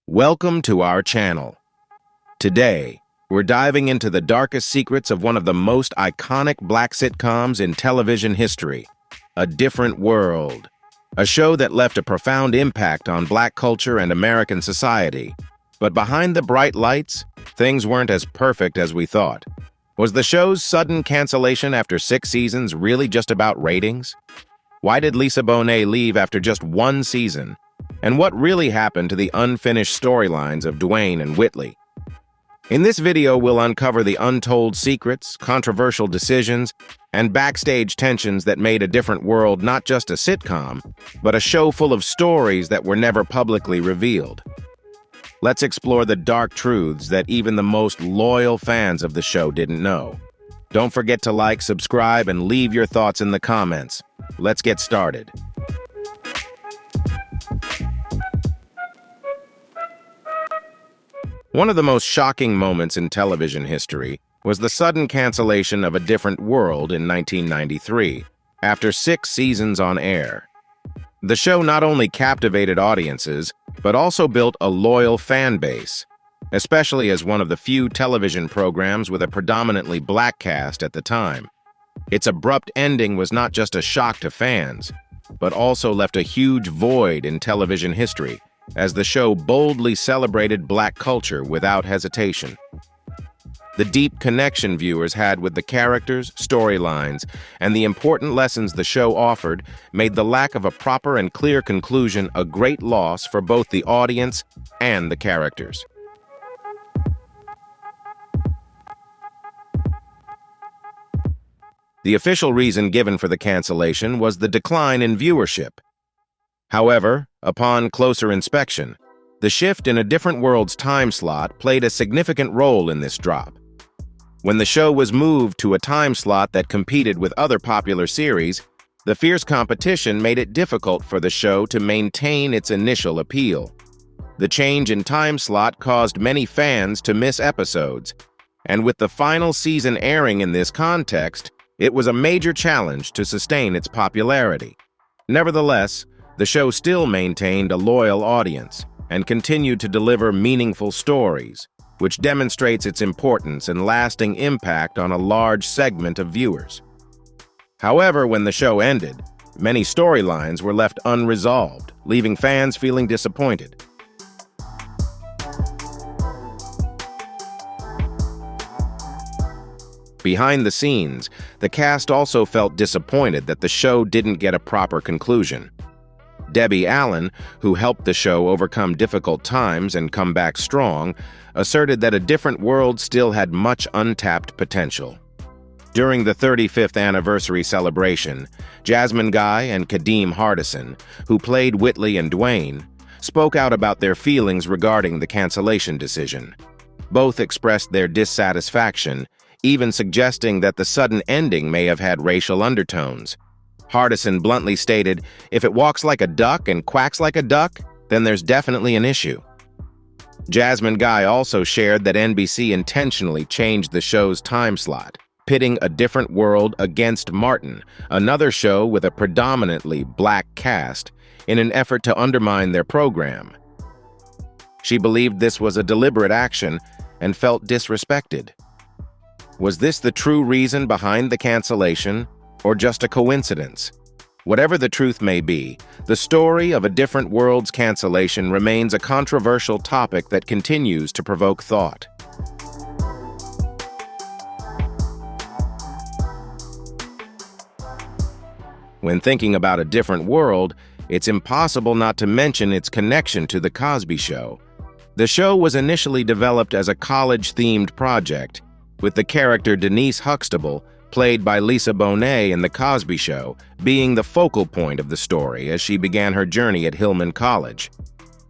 Welcome to our channel. Today, we're diving into the darkest secrets of one of the most iconic black sitcoms in television history, A Different World, a show that left a profound impact on black culture and American society. But behind the bright lights, things weren't as perfect as we thought. Was the show's sudden cancellation after 6 seasons really just about ratings? Why did Lisa Bonet leave after just 1 season? And what really happened to the unfinished storylines of Dwayne and Whitley? In this video, we'll uncover the untold secrets, controversial decisions, and backstage tensions that made A Different World not just a sitcom, but a show full of stories that were never publicly revealed. Let's explore the dark truths that even the most loyal fans of the show didn't know. Don't forget to like, subscribe, and leave your thoughts in the comments. Let's get started. One of the most shocking moments in television history was the sudden cancellation of A Different World in 1993, after 6 seasons on air. The show not only captivated audiences, but also built a loyal fan base, especially as one of the few television programs with a predominantly black cast at the time. Its abrupt ending was not just a shock to fans, but also left a huge void in television history, as the show boldly celebrated black culture without hesitation. The deep connection viewers had with the characters, storylines, and the important lessons the show offered made the lack of a proper and clear conclusion a great loss for both the audience and the characters. The official reason given for the cancellation was the decline in viewership. However, upon closer inspection, the shift in A Different World's time slot played a significant role in this drop. When the show was moved to a time slot that competed with other popular series, the fierce competition made it difficult for the show to maintain its initial appeal. The change in time slot caused many fans to miss episodes, and with the final season airing in this context, it was a major challenge to sustain its popularity. Nevertheless, the show still maintained a loyal audience and continued to deliver meaningful stories, which demonstrates its importance and lasting impact on a large segment of viewers. However, when the show ended, many storylines were left unresolved, leaving fans feeling disappointed. Behind the scenes, the cast also felt disappointed that the show didn't get a proper conclusion. Debbie Allen, who helped the show overcome difficult times and come back strong, asserted that A Different World still had much untapped potential. During the 35th anniversary celebration, Jasmine Guy and Kadeem Hardison, who played Whitley and Dwayne, spoke out about their feelings regarding the cancellation decision. Both expressed their dissatisfaction, even suggesting that the sudden ending may have had racial undertones. Hardison bluntly stated, "If it walks like a duck and quacks like a duck, then there's definitely an issue." Jasmine Guy also shared that NBC intentionally changed the show's time slot, pitting A Different World against Martin, another show with a predominantly black cast, in an effort to undermine their program. She believed this was a deliberate action and felt disrespected. Was this the true reason behind the cancellation, or just a coincidence? Whatever the truth may be, the story of A Different World's cancellation remains a controversial topic that continues to provoke thought. When thinking about A Different World, it's impossible not to mention its connection to The Cosby Show. The show was initially developed as a college-themed project, with the character Denise Huxtable, played by Lisa Bonet in The Cosby Show, being the focal point of the story as she began her journey at Hillman College.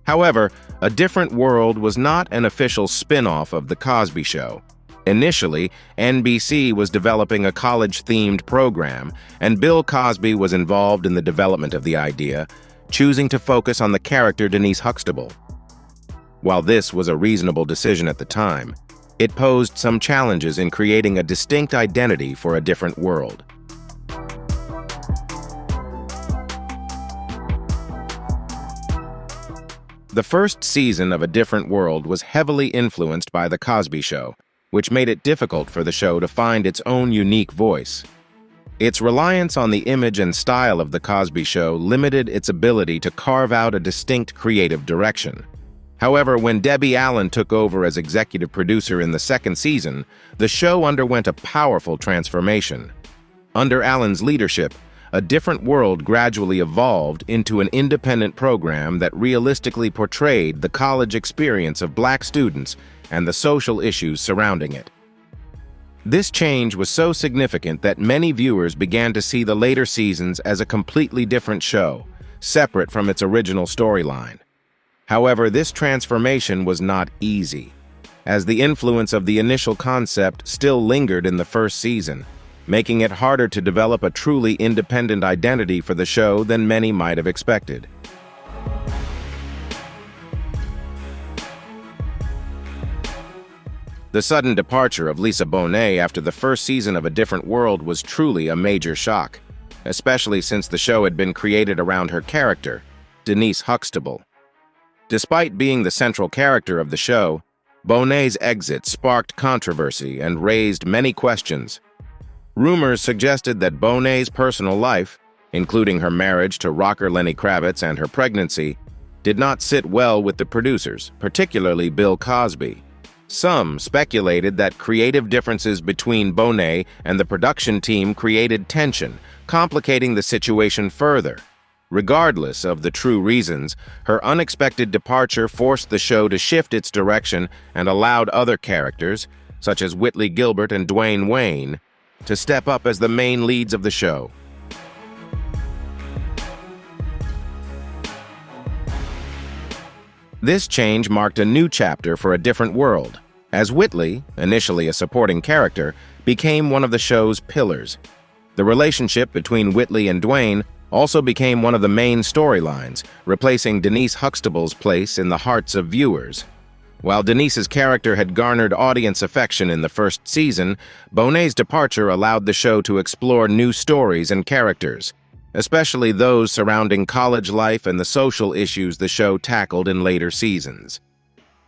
However, A Different World was not an official spin-off of The Cosby Show. Initially, NBC was developing a college-themed program, and Bill Cosby was involved in the development of the idea, choosing to focus on the character Denise Huxtable. While this was a reasonable decision at the time, it posed some challenges in creating a distinct identity for A Different World. The first season of A Different World was heavily influenced by The Cosby Show, which made it difficult for the show to find its own unique voice. Its reliance on the image and style of The Cosby Show limited its ability to carve out a distinct creative direction. However, when Debbie Allen took over as executive producer in the second season, the show underwent a powerful transformation. Under Allen's leadership, A Different World gradually evolved into an independent program that realistically portrayed the college experience of Black students and the social issues surrounding it. This change was so significant that many viewers began to see the later seasons as a completely different show, separate from its original storyline. However, this transformation was not easy, as the influence of the initial concept still lingered in the first season, making it harder to develop a truly independent identity for the show than many might have expected. The sudden departure of Lisa Bonet after the first season of A Different World was truly a major shock, especially since the show had been created around her character, Denise Huxtable. Despite being the central character of the show, Bonet's exit sparked controversy and raised many questions. Rumors suggested that Bonet's personal life, including her marriage to rocker Lenny Kravitz and her pregnancy, did not sit well with the producers, particularly Bill Cosby. Some speculated that creative differences between Bonet and the production team created tension, complicating the situation further. Regardless of the true reasons, her unexpected departure forced the show to shift its direction and allowed other characters, such as Whitley Gilbert and Dwayne Wayne, to step up as the main leads of the show. This change marked a new chapter for A Different World, as Whitley, initially a supporting character, became one of the show's pillars. The relationship between Whitley and Dwayne also became one of the main storylines, replacing Denise Huxtable's place in the hearts of viewers. While Denise's character had garnered audience affection in the first season, Bonet's departure allowed the show to explore new stories and characters, especially those surrounding college life and the social issues the show tackled in later seasons.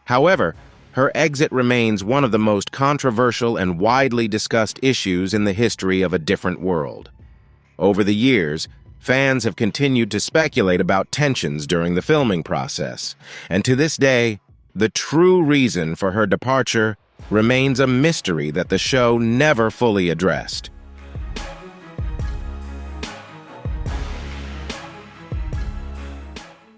However, her exit remains one of the most controversial and widely discussed issues in the history of A Different World. Over the years, fans have continued to speculate about tensions during the filming process, and to this day, the true reason for her departure remains a mystery that the show never fully addressed.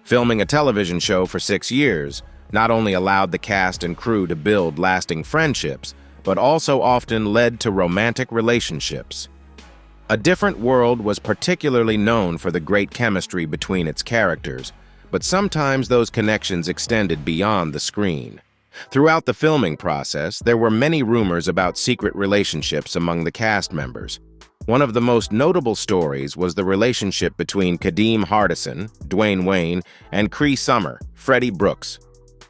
Filming a television show for 6 years not only allowed the cast and crew to build lasting friendships, but also often led to romantic relationships. A Different World was particularly known for the great chemistry between its characters, but sometimes those connections extended beyond the screen. Throughout the filming process, there were many rumors about secret relationships among the cast members. One of the most notable stories was the relationship between Kadeem Hardison, Dwayne Wayne, and Cree Summer, Freddie Brooks.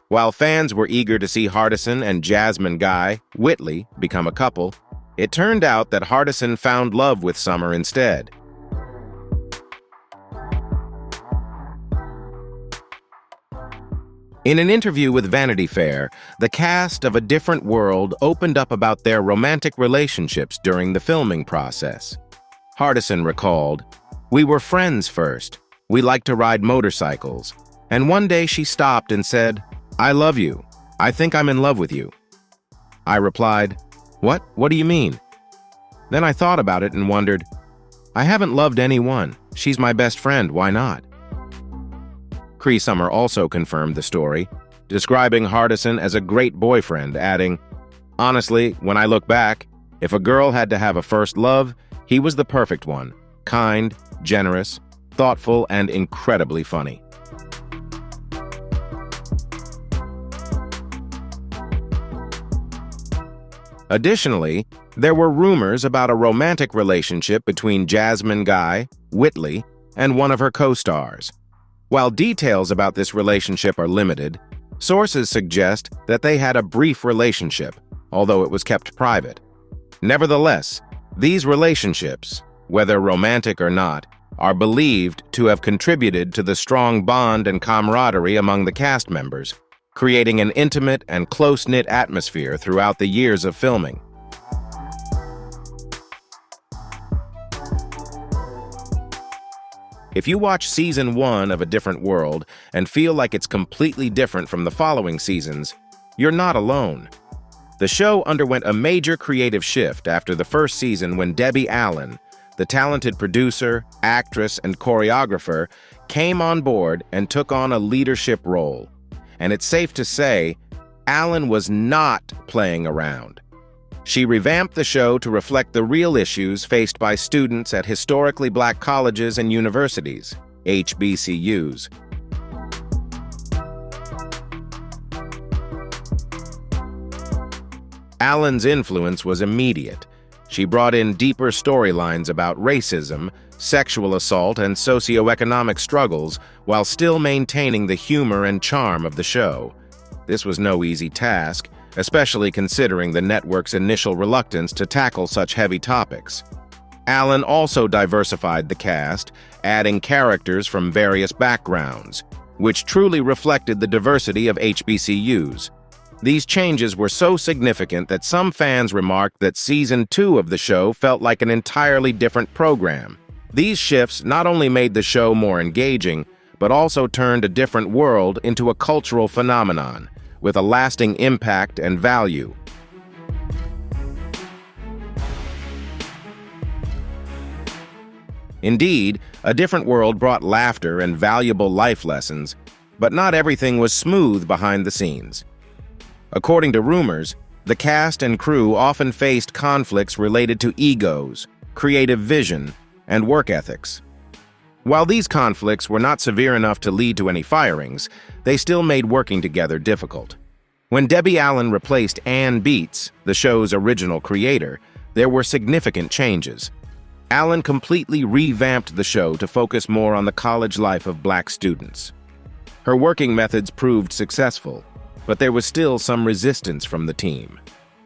While fans were eager to see Hardison and Jasmine Guy, Whitley, become a couple, it turned out that Hardison found love with Summer instead. In an interview with Vanity Fair, the cast of A Different World opened up about their romantic relationships during the filming process. Hardison recalled, "We were friends first. We liked to ride motorcycles. And one day she stopped and said, 'I love you. I think I'm in love with you.' I replied, 'What? What do you mean?' Then I thought about it and wondered, I haven't loved anyone. She's my best friend. Why not?" Cree Summer also confirmed the story, describing Hardison as a great boyfriend, adding, "Honestly, when I look back, if a girl had to have a first love, he was the perfect one. Kind, generous, thoughtful, and incredibly funny." Additionally, there were rumors about a romantic relationship between Jasmine Guy, Whitley, and one of her co-stars. While details about this relationship are limited, sources suggest that they had a brief relationship, although it was kept private. Nevertheless, these relationships, whether romantic or not, are believed to have contributed to the strong bond and camaraderie among the cast members, creating an intimate and close-knit atmosphere throughout the years of filming. If you watch Season 1 of A Different World and feel like it's completely different from the following seasons, you're not alone. The show underwent a major creative shift after the first season when Debbie Allen, the talented producer, actress, and choreographer, came on board and took on a leadership role. And it's safe to say, Allen was not playing around. She revamped the show to reflect the real issues faced by students at historically black colleges and universities, HBCUs. Allen's influence was immediate. She brought in deeper storylines about racism, sexual assault, and socioeconomic struggles while still maintaining the humor and charm of the show. This was no easy task, especially considering the network's initial reluctance to tackle such heavy topics. Allen also diversified the cast, adding characters from various backgrounds, which truly reflected the diversity of HBCUs. These changes were so significant that some fans remarked that Season 2 of the show felt like an entirely different program. These shifts not only made the show more engaging, but also turned A Different World into a cultural phenomenon, with a lasting impact and value. Indeed, A Different World brought laughter and valuable life lessons, but not everything was smooth behind the scenes. According to rumors, the cast and crew often faced conflicts related to egos, creative vision, and work ethics. While these conflicts were not severe enough to lead to any firings, they still made working together difficult. When Debbie Allen replaced Ann Beats, the show's original creator, there were significant changes. Allen completely revamped the show to focus more on the college life of black students. Her working methods proved successful, but there was still some resistance from the team.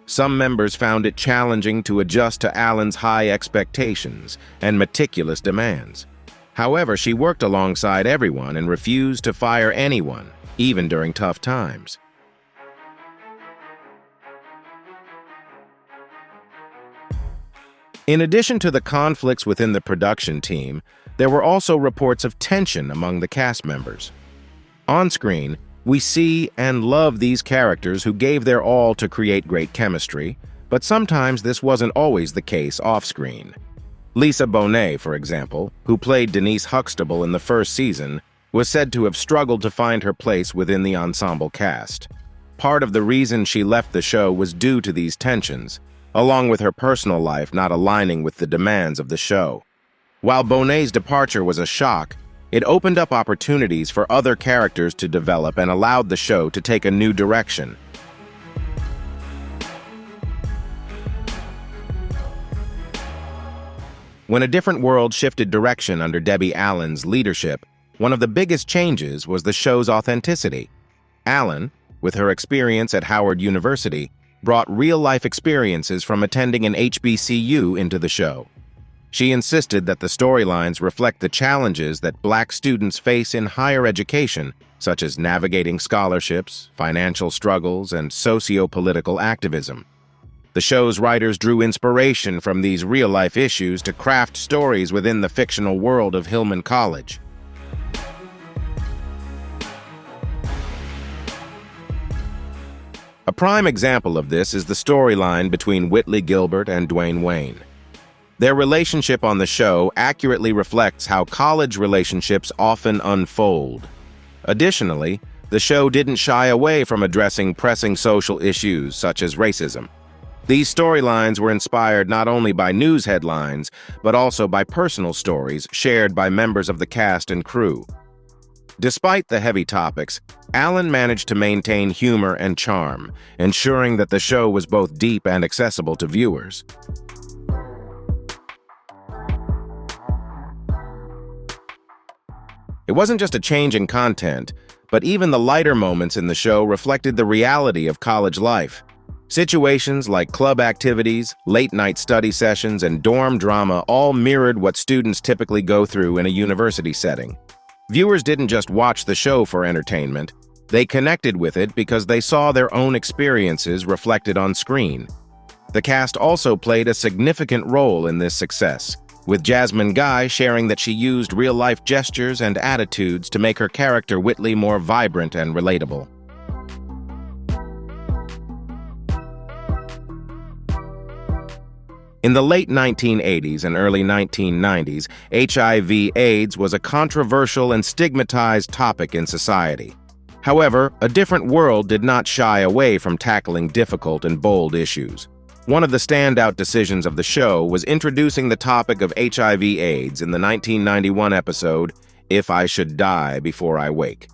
Some members found it challenging to adjust to Allen's high expectations and meticulous demands. However, she worked alongside everyone and refused to fire anyone, even during tough times. In addition to the conflicts within the production team, there were also reports of tension among the cast members. On screen, we see and love these characters who gave their all to create great chemistry, but sometimes this wasn't always the case off-screen. Lisa Bonet, for example, who played Denise Huxtable in the first season, was said to have struggled to find her place within the ensemble cast. Part of the reason she left the show was due to these tensions, along with her personal life not aligning with the demands of the show. While Bonet's departure was a shock, it opened up opportunities for other characters to develop and allowed the show to take a new direction. When A Different World shifted direction under Debbie Allen's leadership, one of the biggest changes was the show's authenticity. Allen, with her experience at Howard University, brought real-life experiences from attending an HBCU into the show. She insisted that the storylines reflect the challenges that black students face in higher education, such as navigating scholarships, financial struggles, and socio-political activism. The show's writers drew inspiration from these real-life issues to craft stories within the fictional world of Hillman College. A prime example of this is the storyline between Whitley Gilbert and Dwayne Wayne. Their relationship on the show accurately reflects how college relationships often unfold. Additionally, the show didn't shy away from addressing pressing social issues such as racism. These storylines were inspired not only by news headlines, but also by personal stories shared by members of the cast and crew. Despite the heavy topics, Allen managed to maintain humor and charm, ensuring that the show was both deep and accessible to viewers. It wasn't just a change in content, but even the lighter moments in the show reflected the reality of college life. Situations like club activities, late-night study sessions, and dorm drama all mirrored what students typically go through in a university setting. Viewers didn't just watch the show for entertainment. They connected with it because they saw their own experiences reflected on screen. The cast also played a significant role in this success, with Jasmine Guy sharing that she used real-life gestures and attitudes to make her character Whitley more vibrant and relatable. In the late 1980s and early 1990s, HIV/AIDS was a controversial and stigmatized topic in society. However, A Different World did not shy away from tackling difficult and bold issues. One of the standout decisions of the show was introducing the topic of HIV/AIDS in the 1991 episode, If I Should Die Before I Wake.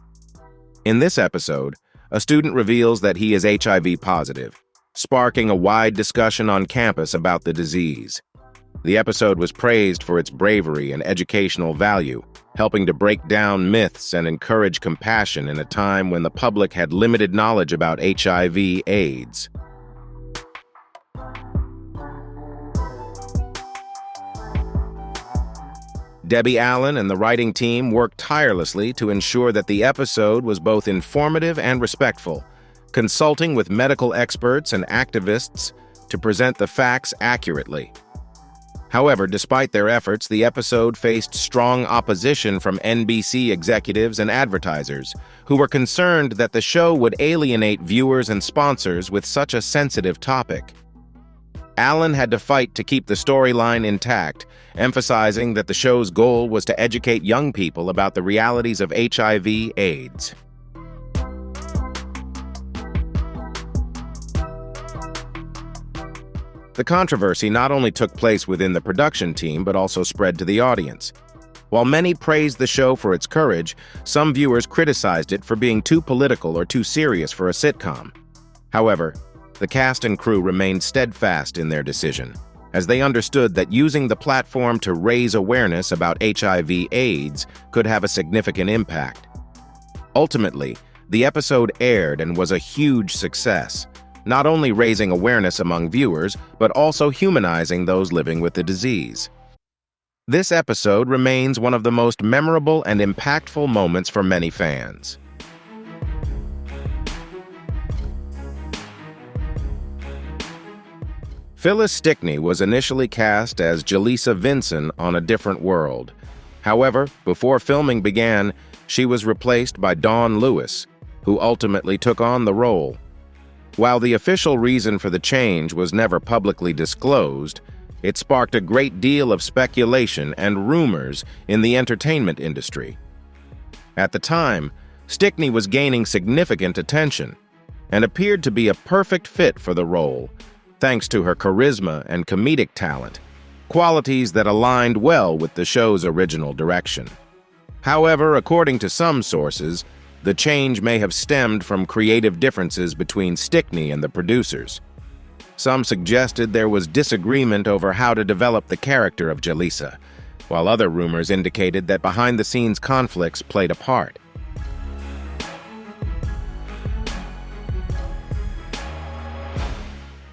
In this episode, a student reveals that he is HIV positive, sparking a wide discussion on campus about the disease. The episode was praised for its bravery and educational value, helping to break down myths and encourage compassion in a time when the public had limited knowledge about HIV/AIDS. Debbie Allen and the writing team worked tirelessly to ensure that the episode was both informative and respectful, consulting with medical experts and activists to present the facts accurately. However, despite their efforts, the episode faced strong opposition from NBC executives and advertisers, who were concerned that the show would alienate viewers and sponsors with such a sensitive topic. Allen had to fight to keep the storyline intact, emphasizing that the show's goal was to educate young people about the realities of HIV/AIDS. The controversy not only took place within the production team but also spread to the audience. While many praised the show for its courage, some viewers criticized it for being too political or too serious for a sitcom. However, the cast and crew remained steadfast in their decision, as they understood that using the platform to raise awareness about HIV/AIDS could have a significant impact. Ultimately, the episode aired and was a huge success, not only raising awareness among viewers, but also humanizing those living with the disease. This episode remains one of the most memorable and impactful moments for many fans. Phyllis Stickney was initially cast as Jaleesa Vinson on A Different World. However, before filming began, she was replaced by Dawn Lewis, who ultimately took on the role. While the official reason for the change was never publicly disclosed, it sparked a great deal of speculation and rumors in the entertainment industry. At the time, Stickney was gaining significant attention and appeared to be a perfect fit for the role, thanks to her charisma and comedic talent, qualities that aligned well with the show's original direction. However, according to some sources, the change may have stemmed from creative differences between Stickney and the producers. Some suggested there was disagreement over how to develop the character of Jaleesa, while other rumors indicated that behind-the-scenes conflicts played a part.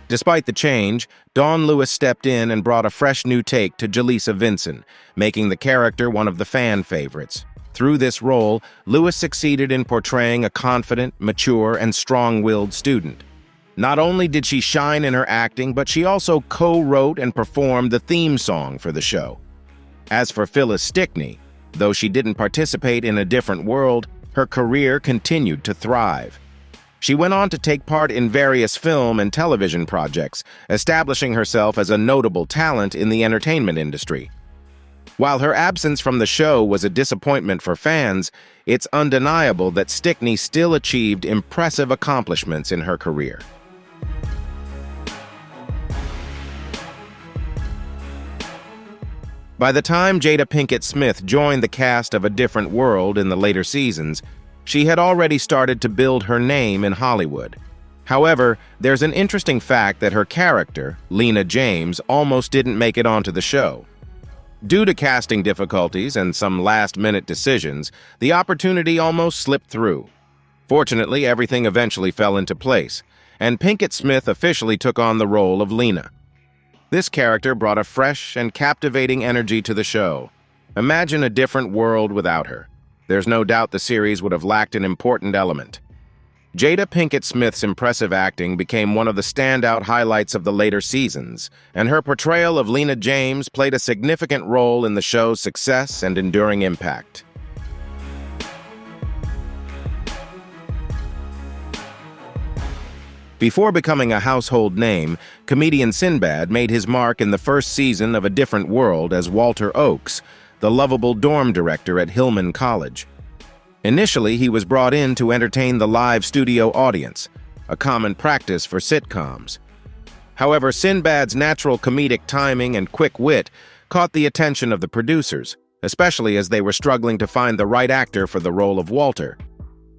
Despite the change, Dawn Lewis stepped in and brought a fresh new take to Jaleesa Vinson, making the character one of the fan favorites. Through this role, Lewis succeeded in portraying a confident, mature, and strong-willed student. Not only did she shine in her acting, but she also co-wrote and performed the theme song for the show. As for Phyllis Stickney, though she didn't participate in A Different World, her career continued to thrive. She went on to take part in various film and television projects, establishing herself as a notable talent in the entertainment industry. While her absence from the show was a disappointment for fans, it's undeniable that Stickney still achieved impressive accomplishments in her career. By the time Jada Pinkett Smith joined the cast of A Different World in the later seasons, she had already started to build her name in Hollywood. However, there's an interesting fact that her character, Lena James, almost didn't make it onto the show. Due to casting difficulties and some last-minute decisions, the opportunity almost slipped through. Fortunately, everything eventually fell into place, and Pinkett Smith officially took on the role of Lena. This character brought a fresh and captivating energy to the show. Imagine a different world without her. There's no doubt the series would have lacked an important element. Jada Pinkett Smith's impressive acting became one of the standout highlights of the later seasons, and her portrayal of Lena James played a significant role in the show's success and enduring impact. Before becoming a household name, comedian Sinbad made his mark in the first season of A Different World as Walter Oakes, the lovable dorm director at Hillman College. Initially, he was brought in to entertain the live studio audience, a common practice for sitcoms. However, Sinbad's natural comedic timing and quick wit caught the attention of the producers, especially as they were struggling to find the right actor for the role of Walter.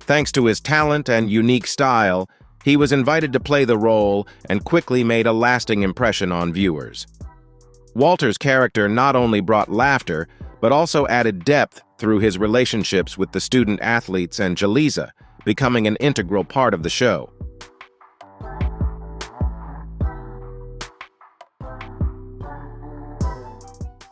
Thanks to his talent and unique style, he was invited to play the role and quickly made a lasting impression on viewers. Walter's character not only brought laughter, but also added depth through his relationships with the student athletes and Jaleesa, becoming an integral part of the show.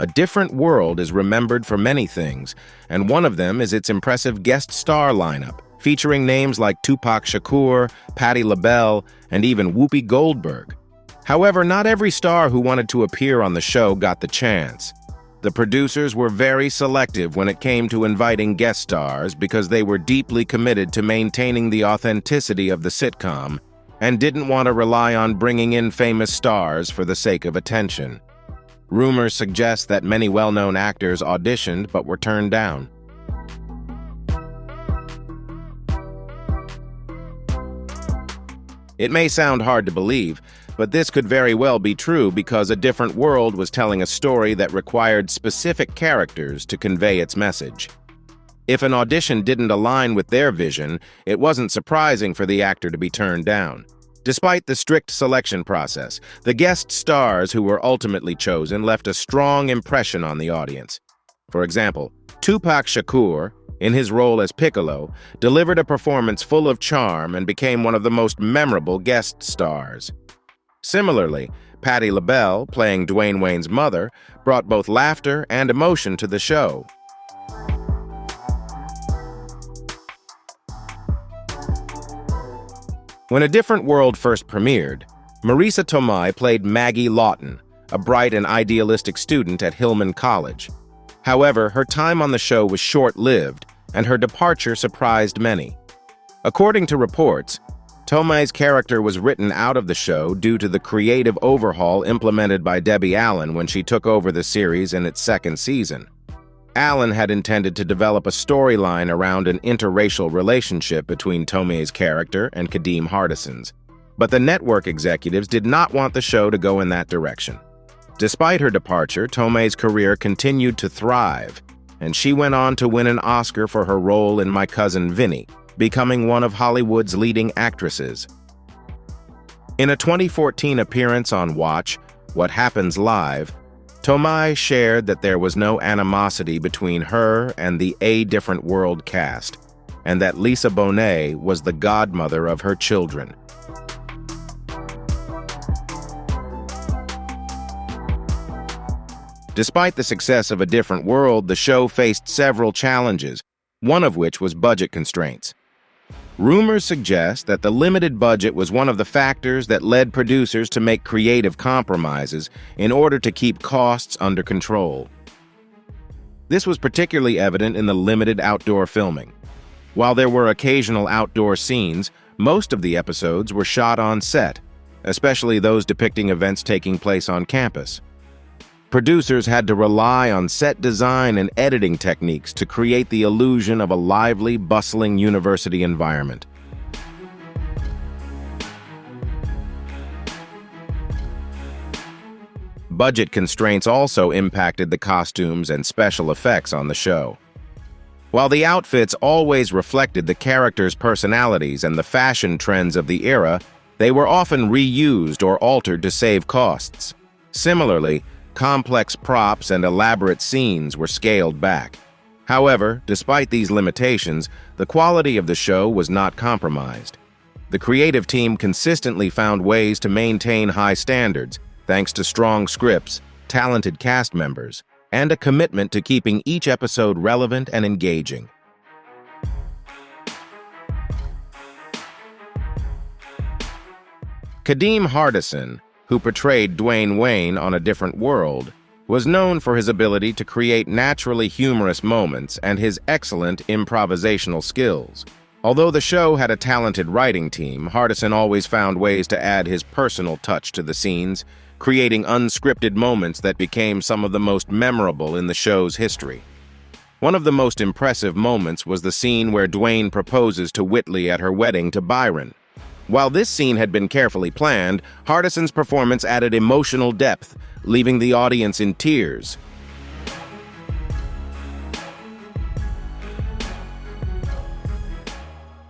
A Different World is remembered for many things, and one of them is its impressive guest star lineup, featuring names like Tupac Shakur, Patti LaBelle, and even Whoopi Goldberg. However, not every star who wanted to appear on the show got the chance. The producers were very selective when it came to inviting guest stars because they were deeply committed to maintaining the authenticity of the sitcom and didn't want to rely on bringing in famous stars for the sake of attention. Rumors suggest that many well-known actors auditioned but were turned down. It may sound hard to believe, but this could very well be true because A Different World was telling a story that required specific characters to convey its message. If an audition didn't align with their vision, it wasn't surprising for the actor to be turned down. Despite the strict selection process, the guest stars who were ultimately chosen left a strong impression on the audience. For example, Tupac Shakur, in his role as Piccolo, delivered a performance full of charm and became one of the most memorable guest stars. Similarly, Patti LaBelle, playing Dwayne Wayne's mother, brought both laughter and emotion to the show. When A Different World first premiered, Marisa Tomei played Maggie Lawton, a bright and idealistic student at Hillman College. However, her time on the show was short-lived, and her departure surprised many. According to reports, Tomei's character was written out of the show due to the creative overhaul implemented by Debbie Allen when she took over the series in its second season. Allen had intended to develop a storyline around an interracial relationship between Tomei's character and Kadeem Hardison's, but the network executives did not want the show to go in that direction. Despite her departure, Tomei's career continued to thrive, and she went on to win an Oscar for her role in My Cousin Vinny, becoming one of Hollywood's leading actresses. In a 2014 appearance on Watch, What Happens Live, Tomei shared that there was no animosity between her and the A Different World cast, and that Lisa Bonet was the godmother of her children. Despite the success of A Different World, the show faced several challenges, one of which was budget constraints. Rumors suggest that the limited budget was one of the factors that led producers to make creative compromises in order to keep costs under control. This was particularly evident in the limited outdoor filming. While there were occasional outdoor scenes, most of the episodes were shot on set, especially those depicting events taking place on campus. Producers had to rely on set design and editing techniques to create the illusion of a lively, bustling university environment. Budget constraints also impacted the costumes and special effects on the show. While the outfits always reflected the characters' personalities and the fashion trends of the era, they were often reused or altered to save costs. Similarly, complex props and elaborate scenes were scaled back. However, despite these limitations, the quality of the show was not compromised. The creative team consistently found ways to maintain high standards, thanks to strong scripts, talented cast members, and a commitment to keeping each episode relevant and engaging. Kadeem Hardison, who portrayed Dwayne Wayne on A Different World, was known for his ability to create naturally humorous moments and his excellent improvisational skills. Although the show had a talented writing team, Hardison always found ways to add his personal touch to the scenes, creating unscripted moments that became some of the most memorable in the show's history. One of the most impressive moments was the scene where Dwayne proposes to Whitley at her wedding to Byron. While this scene had been carefully planned, Hardison's performance added emotional depth, leaving the audience in tears.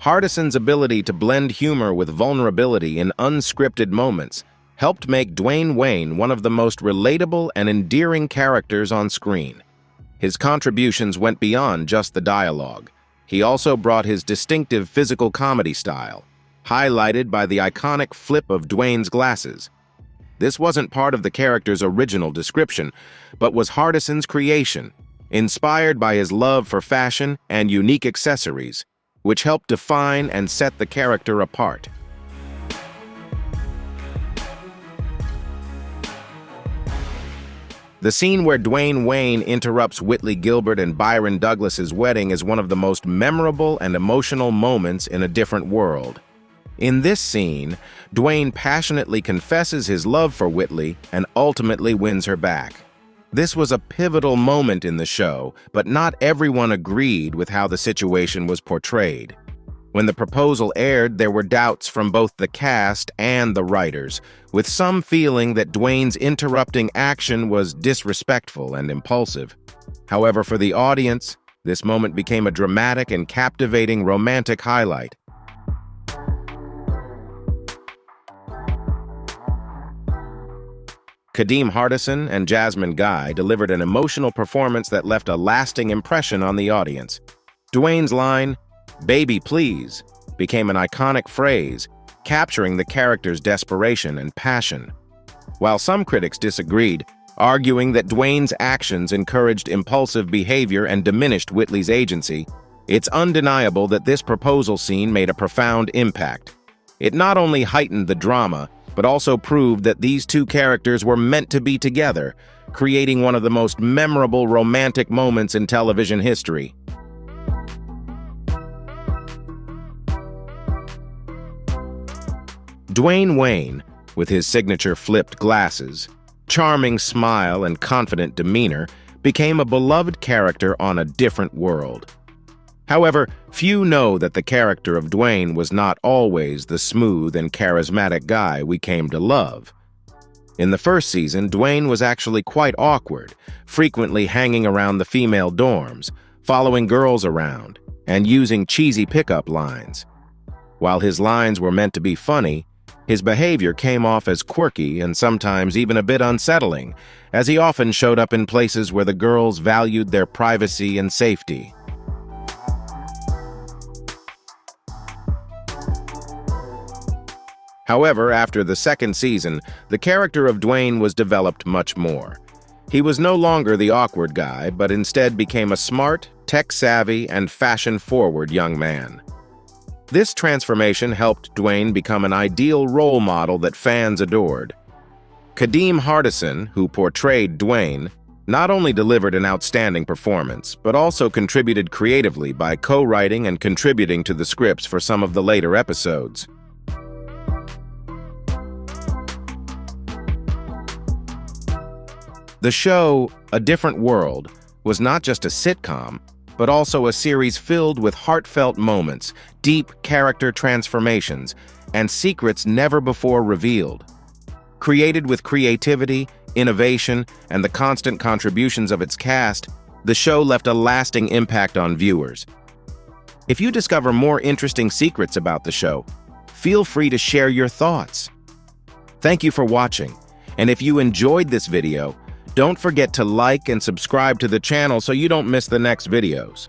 Hardison's ability to blend humor with vulnerability in unscripted moments helped make Dwayne Wayne one of the most relatable and endearing characters on screen. His contributions went beyond just the dialogue. He also brought his distinctive physical comedy style, highlighted by the iconic flip of Dwayne's glasses. This wasn't part of the character's original description, but was Hardison's creation, inspired by his love for fashion and unique accessories, which helped define and set the character apart. The scene where Dwayne Wayne interrupts Whitley Gilbert and Byron Douglas's wedding is one of the most memorable and emotional moments in A Different World. In this scene, Dwayne passionately confesses his love for Whitley and ultimately wins her back. This was a pivotal moment in the show, but not everyone agreed with how the situation was portrayed. When the proposal aired, there were doubts from both the cast and the writers, with some feeling that Dwayne's interrupting action was disrespectful and impulsive. However, for the audience, this moment became a dramatic and captivating romantic highlight. Kadeem Hardison and Jasmine Guy delivered an emotional performance that left a lasting impression on the audience. Dwayne's line, "Baby, please," became an iconic phrase, capturing the character's desperation and passion. While some critics disagreed, arguing that Dwayne's actions encouraged impulsive behavior and diminished Whitley's agency, it's undeniable that this proposal scene made a profound impact. It not only heightened the drama, but also proved that these two characters were meant to be together, creating one of the most memorable romantic moments in television history. Dwayne Wayne, with his signature flipped glasses, charming smile, and confident demeanor, became a beloved character on A Different World. However, few know that the character of Dwayne was not always the smooth and charismatic guy we came to love. In the first season, Dwayne was actually quite awkward, frequently hanging around the female dorms, following girls around, and using cheesy pickup lines. While his lines were meant to be funny, his behavior came off as quirky and sometimes even a bit unsettling, as he often showed up in places where the girls valued their privacy and safety. However, after the second season, the character of Dwayne was developed much more. He was no longer the awkward guy, but instead became a smart, tech-savvy, and fashion-forward young man. This transformation helped Dwayne become an ideal role model that fans adored. Kadeem Hardison, who portrayed Dwayne, not only delivered an outstanding performance, but also contributed creatively by co-writing and contributing to the scripts for some of the later episodes. The show, A Different World, was not just a sitcom, but also a series filled with heartfelt moments, deep character transformations, and secrets never before revealed. Created with creativity, innovation, and the constant contributions of its cast, the show left a lasting impact on viewers. If you discover more interesting secrets about the show, feel free to share your thoughts. Thank you for watching, and if you enjoyed this video, don't forget to like and subscribe to the channel so you don't miss the next videos.